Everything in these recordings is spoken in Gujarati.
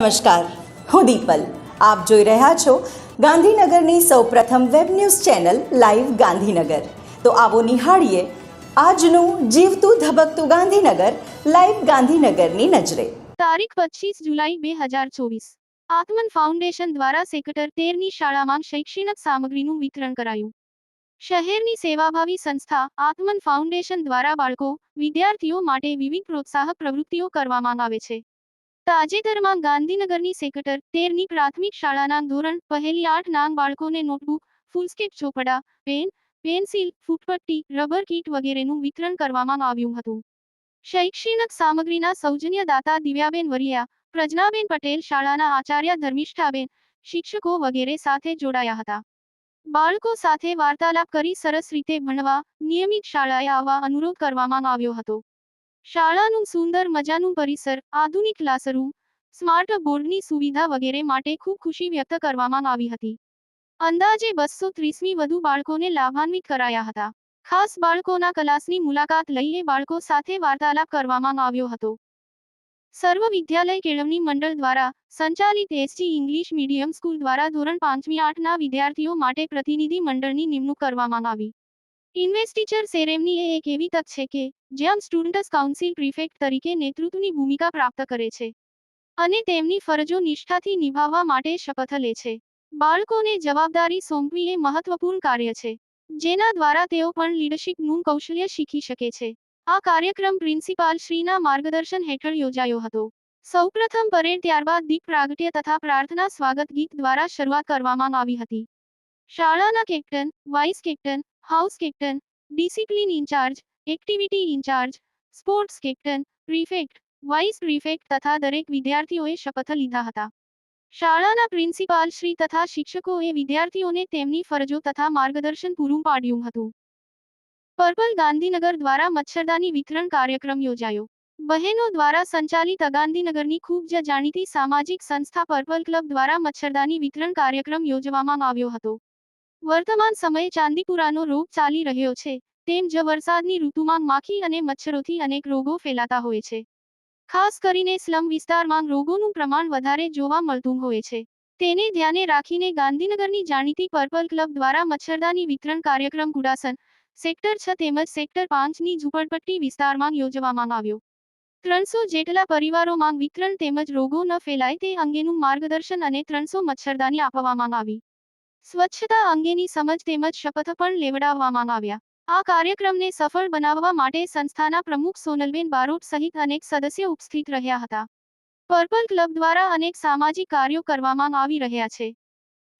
નમસ્કાર, હું દીપલ. આપ જોઈ રહ્યા છો ગાંધીનગરની સૌપ્રથમ web news channel live Gandhinagar. તો આવો નિહાળીએ આજનું જીવતું ધબકતું ગાંધીનગર લાઈવ ગાંધીનગરની નજરે. તારીખ 25 જુલાઈ 2024 આત્મન ફાઉન્ડેશન દ્વારા સેક્ટર 13ની શાળામાં શૈક્ષણિક સામગ્રીનું વિતરણ કરાયું. શહેરની સેવાભાવી સંસ્થા આત્મન ફાઉન્ડેશન દ્વારા બાળકો વિદ્યાર્થીઓ માટે વિવિધ પ્રોત્સાહક પ્રવૃત્તિઓ કરવામાં આવે છે. તાજેતરમાં ગાંધીનગરની સેક્ટર 13ની પ્રાથમિક શાળાના ધોરણ પહેલી 8 નાં બાળકોને નોટબુક, ફૂલસ્કેપ ચોપડા, પેન, પેન્સિલ, ફૂટપટ્ટી, રબર કીટ વગેરેનું વિતરણ કરવામાં આવ્યું હતું. શૈક્ષણિક સામગ્રીના સૌજન્ય દાતા દિવ્યાબેન વરિયા, પ્રજ્ઞાબેન પટેલ, શાળાના આચાર્ય ધર્મિષ્ઠાબેન, શિક્ષકો વગેરે સાથે જોડાયા હતા. બાળકો સાથે વાર્તાલાપ કરી સરસ રીતે ભણવા, નિયમિત શાળાએ આવવા અનુરોધ કરવામાં આવ્યો હતો. શાળાનું સુંદર મજાનું પરિસર, આધુનિક ક્લાસરૂમ, સ્માર્ટ બોર્ડની સુવિધા વગેરે માટે ખૂબ ખુશી વ્યક્ત કરવામાં આવી હતી. અંદાજે 230થી વધુ બાળકોને લાભાન્વિત કરાયા હતા. ખાસ બાળકોના ક્લાસની મુલાકાત લઈને બાળકો સાથે વાર્તાલાપ કરવામાં આવ્યો હતો. સર્વ વિદ્યાલય કેળવણી મંડળ દ્વારા સંચાલિત એસજી ઇંગ્લિશ મીડિયમ સ્કૂલ દ્વારા ધોરણ 5મી 8ના વિદ્યાર્થીઓ માટે પ્રતિનિધિ મંડળની નિમણૂક કરવામાં આવી. ઇન્વેસ્ટિચર સેરેમની એ એક એવી તક છે કે જ્યાં સ્ટુડન્ટ્સ કાઉન્સિલ પ્રિફેક્ટ તરીકે નેતૃત્વની ભૂમિકા પ્રાપ્ત કરે છે અને તેમની ફરજો નિષ્ઠાથી નિભાવવા માટે શપથ લે છે. બાળકોને જવાબદારી સોંપવી એ મહત્વપૂર્ણ કાર્ય છે, જેના દ્વારા તેઓ પણ લીડરશિપનું કૌશલ્ય શીખી શકે છે. આ કાર્યક્રમ પ્રિન્સિપાલ શ્રીના માર્ગદર્શન હેઠળ યોજાયો હતો. સૌપ્રથમ પરેડ, ત્યારબાદ દીપ પ્રાગટ્ય તથા પ્રાર્થના સ્વાગત ગીત દ્વારા શરૂઆત કરવામાં આવી હતી. શાળાના captain, vice captain, house captain, discipline incharge, activity incharge, sports captain, prefect, vice prefect તથા દરેક વિદ્યાર્થીઓએ શપથ લીધા હતા. શાળાના પ્રિન્સિપાલ શ્રી તથા શિક્ષકોએ વિદ્યાર્થીઓને તેમની ફરજો તથા માર્ગદર્શન પૂરું પાડ્યું હતું. પર્પલ ગાંધીનગર દ્વારા મચ્છરદાની વિતરણ કાર્યક્રમ યોજાયો. બહેનો દ્વારા સંચાલિત ગાંધીનગરની ખૂબ જ જાણીતી સામાજિક સંસ્થા પર્પલ ક્લબ દ્વારા મચ્છરદાની વિતરણ કાર્યક્રમ યોજવામાં આવ્યો હતો. વર્તમાન સમયે ચાંદીપુરાનો રોગ ચાલી રહ્યો છે, તેમ જ વરસાદની ઋતુમાં માખી અને મચ્છરોથી અનેક રોગો ફેલાતા હોય છે. ખાસ કરીને સ્લમ વિસ્તારમાં રોગોનું પ્રમાણ વધારે જોવા મળતું હોય છે. તેને ધ્યાને રાખીને ગાંધીનગરની જાણીતી પર્પલ ક્લબ દ્વારા મચ્છરદાની વિતરણ કાર્યક્રમ કુડાસન, સેક્ટર 6 તેમજ સેક્ટર 5ની ઝૂંપડપટ્ટી વિસ્તારમાં યોજવામાં આવ્યો. 300 જેટલા પરિવારોમાં વિતરણ તેમજ રોગો ન ફેલાય તે અંગેનું માર્ગદર્શન અને 300 મચ્છરદાની આપવામાં આવી. સ્વચ્છતા અંગેની સમજ તેમજ શપથ પણ લેવડાવવામાં આવ્યા. આ કાર્યક્રમને સફળ બનાવવા માટે સંસ્થાના પ્રમુખ સોનલબેન બારોટ સહિત અનેક સદસ્યો ઉપસ્થિત રહ્યા હતા. પર્પલ ક્લબ દ્વારા અનેક સામાજિક કાર્યો કરવામાં આવી રહ્યા છે.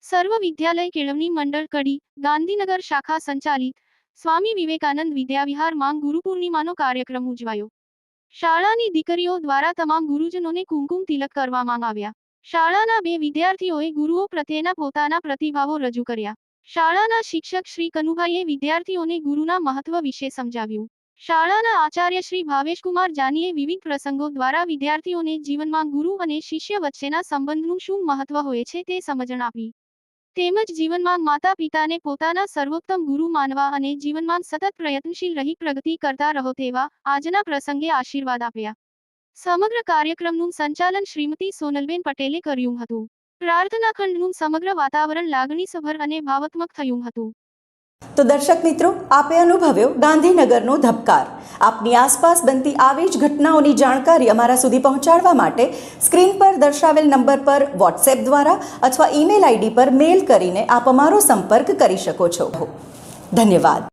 સર્વ વિદ્યાલય કેળવણી મંડળ કડી, ગાંધીનગર શાખા સંચાલિત સ્વામી વિવેકાનંદ વિદ્યાવિહારમાં ગુરુપૂર્ણિમાનો કાર્યક્રમ ઉજવાયો. શાળાની દીકરીઓ દ્વારા તમામ ગુરુજનોને કુમકુમ તિલક કરવામાં આવ્યા. શાળાના 2 વિદ્યાર્થીઓએ ગુરુઓ પ્રત્યેના પોતાના પ્રતિભાવો રજૂ કર્યા. શાળાના શિક્ષક શ્રી કનુભાઈએ વિદ્યાર્થીઓને ગુરુના મહત્વ વિશે સમજાવ્યું. શાળાના આચાર્ય શ્રી ભાવેશકુમાર જાનીએ વિવિધ પ્રસંગો દ્વારા વિદ્યાર્થીઓને જીવનમાં ગુરુ અને શિષ્ય વચ્ચેના સંબંધનું શું મહત્વ હોય છે તે સમજણ આપી. તેમજ જીવનમાં માતા પિતાને પોતાના સર્વોત્તમ ગુરુ માનવા અને જીવનમાં સતત પ્રયત્નશીલ રહી પ્રગતિ કરતા રહો તેવા આજના પ્રસંગે આશીર્વાદ આપ્યા. સમગ્ર કાર્યક્રમનું સંચાલન શ્રીમતી સોનલબેન પટેલે કર્યું હતું. પ્રાર્થના ખંડનું સમગ્ર વાતાવરણ લાગણીસભર અને ભાવાત્મક થયું હતું. તો દર્શક મિત્રો, આપે અનુભવ્યો ગાંધીનગરનો ધબકાર. આપની આસપાસ બનતી આવી જ ઘટનાઓની જાણકારી અમારા સુધી પહોંચાડવા માટે સ્ક્રીન પર દર્શાવેલ નંબર પર વોટ્સએપ દ્વારા અથવા ઈમેલ આઈડી પર મેલ કરીને આપ અમારો સંપર્ક કરી શકો છો. ધન્યવાદ.